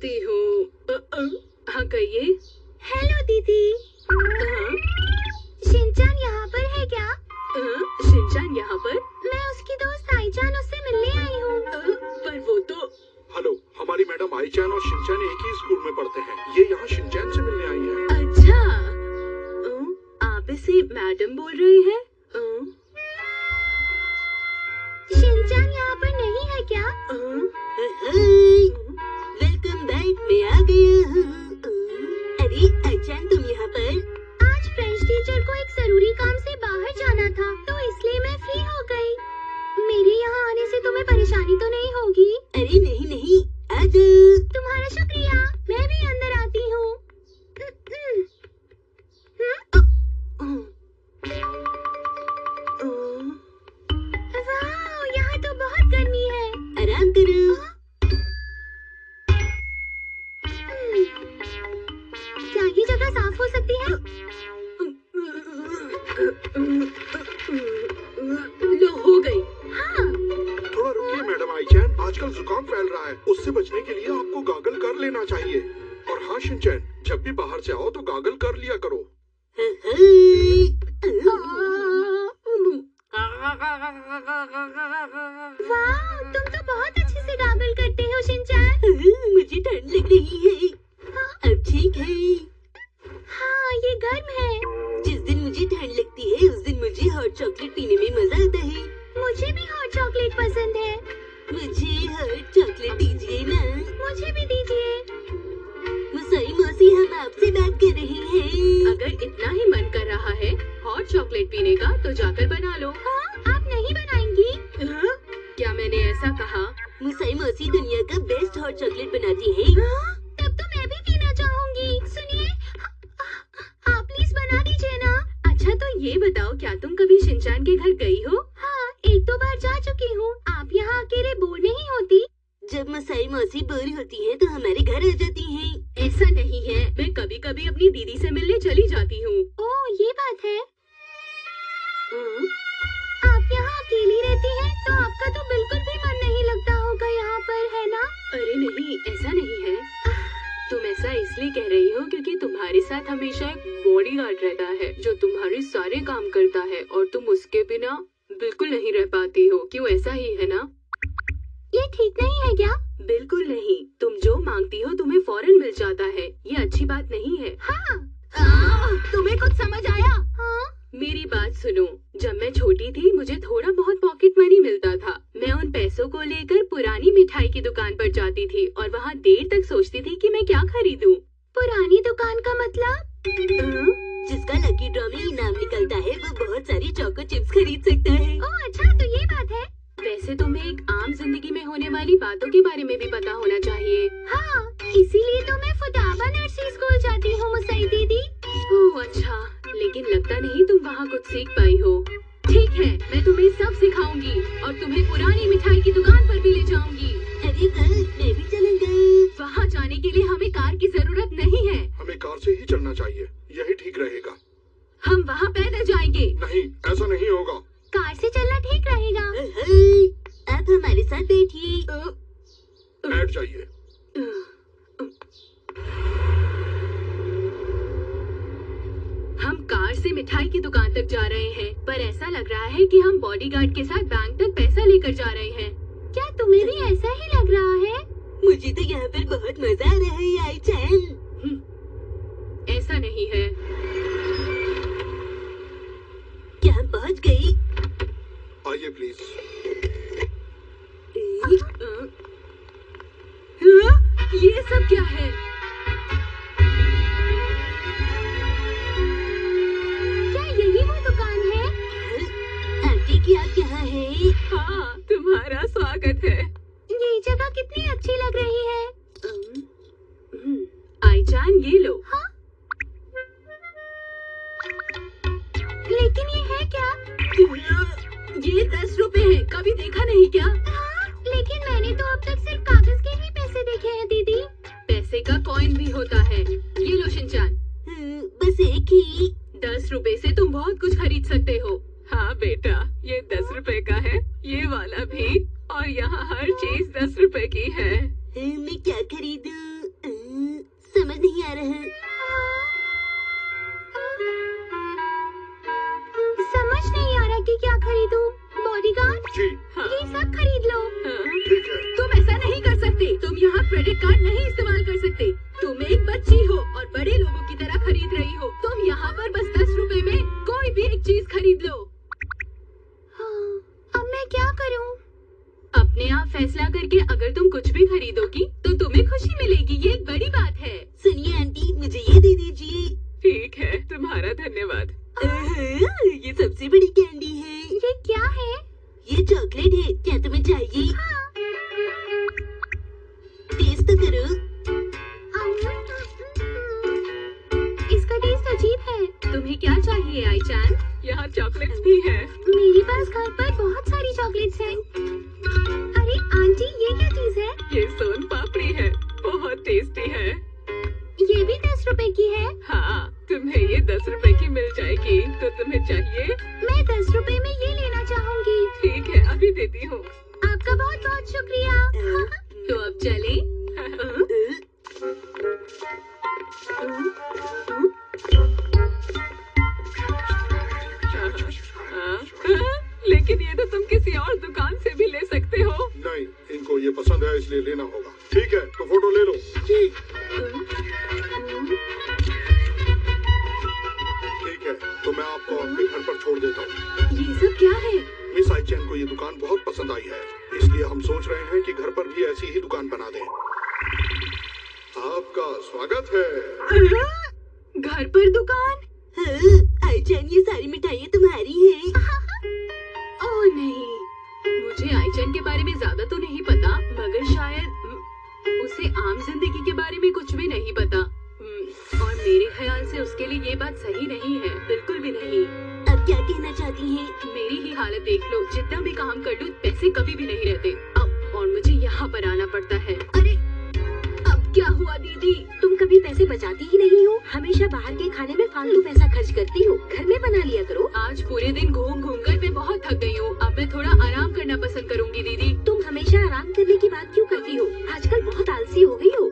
आती हूँ। हाँ कहिए। हेलो दीदी। शिनचान यहाँ पर है क्या? शिनचान यहाँ पर? मैं उसकी दोस्त आईचान, उससे मिलने आई हूँ। पर वो तो। हेलो, हमारी मैडम आईचान और शिनचान एक ही स्कूल में पढ़ते हैं। ये यहाँ शिनचान से मिलने आई है। अच्छा, आप इसे मैडम बोल रहे हैं? शिनचान यहाँ पर नहीं है क्या? वेलकम बैक, मैं आ गया हूँ। अरे आईचान, तुम यहाँ पर? आज फ्रेंच टीचर को एक जरूरी काम से बाहर जाना था, तो इसलिए मैं फ्री हो गई। मेरे यहाँ आने से तुम्हें परेशानी तो नहीं होगी? अरे नहीं नहीं, आ जाओ। तुम्हारा शुक्रिया, मैं भी अंदर आती हूँ। वाह, यहाँ तो बहुत गर्मी है। आराम करो। क्या ये जगह साफ हो सकती है? लो, हो गई। हाँ। थोड़ा रुकिए मैडम आईचान, आजकल जुकाम फैल रहा है। उससे बचने के लिए आपको गागल कर लेना चाहिए। और हाँ शिनचैन, जब भी बाहर से आओ तो गागल कर लिया करो। वाह, तुम तो बहुत अच्छे से गागल करते हो शिनचान। मुझे ठंड लग रही है। अब ठीक है। हाँ, ये गर्म है। जिस दिन मुझे ठंड लगती है उस दिन मुझे हॉट चॉकलेट पीने में मजा आता है। मुझे भी हॉट चॉकलेट पसंद है। मुझे हॉट चॉकलेट दीजिए ना। मुझे भी दीजिए। मुसाई मौसी, हम आपसे बात कर रहे हैं। अगर इतना ही मन कर रहा है हॉट चॉकलेट पीने का तो जाकर बना लो। हाँ, आप नहीं बनाएंगी? क्या मैंने ऐसा कहा? मुसाई मौसी दुनिया का बेस्ट हॉट चॉकलेट बनाती है। तब तो मैं भी पीना चाहूंगी। सुनिए, आप प्लीज बना दीजिए ना। अच्छा, तो ये बताओ, क्या तुम कभी शिनचान के घर गई हो? हाँ, एक दो बार जा चुकी हूँ। आप यहाँ अकेले बोर नहीं होती? जब मुसाई मौसी बोर होती है तो हमारे घर आ जाती है। ऐसा नहीं है, मैं कभी कभी अपनी दीदी से मिलने चली जाती हूँ। ओह, ये बात है। आप यहाँ अकेली रहती हैं, तो आपका तो बिल्कुल भी मन नहीं लगता होगा यहाँ पर, है ना? अरे नहीं, ऐसा नहीं है। तुम ऐसा इसलिए कह रही हो क्योंकि तुम्हारे साथ हमेशा एक बॉडीगार्ड रहता है जो तुम्हारे सारे काम करता है और तुम उसके बिना बिल्कुल नहीं रह पाती हो। क्यों, ऐसा ही है ना? ये ठीक नहीं है क्या? बिल्कुल नहीं। तुम जो मांगती हो तुम्हें फौरन मिल जाता है। ये अच्छी बात नहीं है। हाँ। तुम्हें कुछ समझ आया? हाँ। मेरी बात सुनो। जब मैं छोटी थी मुझे थोड़ा बहुत पॉकेट मनी मिलता था। मैं उन पैसों को लेकर पुरानी मिठाई की दुकान पर जाती थी और वहाँ देर तक सोचती थी कि मैं क्या खरीदूं। पुरानी दुकान का मतलब? जिसका लकी ड्रॉ में इनाम निकलता है वो बहुत सारी चोको चिप्स खरीद सकता है। ओह अच्छा, तो ये बात है। वैसे तुम्हें एक आम जिंदगी में होने वाली बातों के बारे में भी पता होना चाहिए। हाँ, इसीलिए तो मैं फुटाबा नर्सरी स्कूल जाती हूँ मुसाई दीदी। ओह अच्छा, लेकिन लगता नहीं तुम वहाँ कुछ सीख पाई हो। ठीक है, मैं तुम्हें सब सिखाऊंगी और तुम्हें पुरानी मिठाई की दुकान पर भी ले जाऊंगी। अरे वाह, मैं भी चलूंगा। वहाँ जाने के लिए हमें कार की जरूरत नहीं है। हमें कार से ही चलना चाहिए, यही ठीक रहेगा। हम वहाँ पैदल जाएंगे। नहीं, ऐसा नहीं होगा। कार से चलना ठीक रहेगा। आप हमारे साथ बैठिए। बैठ जाइए। हम कार से मिठाई की दुकान तक जा रहे हैं, पर ऐसा लग रहा है कि हम बॉडीगार्ड के साथ बैंक तक पैसा लेकर जा रहे हैं। क्या तुम्हें भी ऐसा ही लग रहा है? मुझे तो यहाँ पर बहुत मजा आ रहा है आईचान। ऐसा नहीं है। क्या हम पहुँच गई? आइए प्लीज। ये सब क्या है? क्या यही वो दुकान है? आंटी की आप यहाँ है? हाँ, तुम्हारा स्वागत है। ये जगह कितनी अच्छी लग रही है। आईचान, ये लो। हाँ? लेकिन ये है क्या? ये 10 रुपए है। कभी देखा नहीं क्या? हाँ, लेकिन मैंने तो अब तक सिर्फ कागज के ही पैसे देखे हैं दीदी। पैसे का कॉइन भी होता है। ये लो शिनचान। बस एक ही। 10 रुपए से तुम बहुत कुछ खरीद सकते हो। हाँ बेटा, ये 10 रुपए का है, ये वाला भी, और यहाँ हर चीज 10 रुपए की है। मैं क्या खरीदूं? जी हाँ, ये सब खरीद लो। हाँ। ठीक है। तुम ऐसा नहीं कर सकते। तुम यहाँ क्रेडिट कार्ड नहीं इस्तेमाल कर सकते। तुम एक बच्ची हो और बड़े लोगों की तरह खरीद रही हो। तुम यहाँ पर बस 10 रुपए में कोई भी एक चीज खरीद लो। हाँ, अब मैं क्या करूँ? अपने आप फैसला करके अगर तुम कुछ भी खरीदोगी तो तुम्हें खुशी मिलेगी। ये एक बड़ी बात है। सुनिए आंटी, मुझे ये दे दीजिए। ठीक है, तुम्हारा धन्यवाद। ये सबसे बड़ी कैंडी है। ये क्या है? ये चॉकलेट है, क्या तुम्हें चाहिए? हाँ। टेस्ट तो करो। इसका टेस्ट अजीब है। तुम्हें क्या चाहिए आईचान? यहाँ चॉकलेट्स भी है। मेरे पास घर पर बहुत सारी चॉकलेट्स हैं। अरे आंटी, ये क्या चीज है? ये सोन पापड़ी है, बहुत टेस्टी है। ये भी 10 रुपए की है। हाँ, तुम्हें ये 10 रुपए की मिल जाएगी। तो तुम्हें चाहिए? मैं 10 रुपए में ये लेना चाहूँगी। ठीक है, अभी देती हूँ। आपका बहुत बहुत शुक्रिया। तो अब चले। लेकिन ये तो तुम किसी और दुकान से भी ले सकते हो। नहीं, इनको ये पसंद है इसलिए लेना होगा। ठीक है, तो फोटो ले लो। जी। ठीक है, तो मैं आपको अपने घर पर छोड़ देता हूँ। ये सब क्या है? मिस आईचैन को ये दुकान बहुत पसंद आई है, इसलिए हम सोच रहे हैं कि घर पर भी ऐसी ही दुकान बना दें। आपका स्वागत है। घर पर दुकान? आईचैन, ये सारी मिठाइयाँ तुम्हारी हैं। ओह नहीं, मुझे आईचैन के बारे में ज्यादा तो नहीं पता, मगर शायद उसे आम जिंदगी के बारे में कुछ भी नहीं पता। और मेरे ख्याल से उसके लिए ये बात सही नहीं है, बिल्कुल भी नहीं। अब क्या कहना चाहती हैं? मेरी ही हालत देख लो, जितना भी काम कर लूं पैसे कभी भी नहीं रहते। अब और मुझे यहाँ पर आना पड़ता है। अरे अब क्या हुआ दीदी? तुम कभी पैसे बचाती ही नहीं हो, हमेशा बाहर के खाने में फालतू पैसा खर्च करती हो। घर में बना लिया करो। आज पूरे दिन घूम घूम कर मैं बहुत थक गई हूँ। अब मैं थोड़ा आराम करना पसंद करूँगी दीदी। तुम हमेशा आराम करने की बात क्यों करती हो? आजकल बहुत आलसी हो गई हो।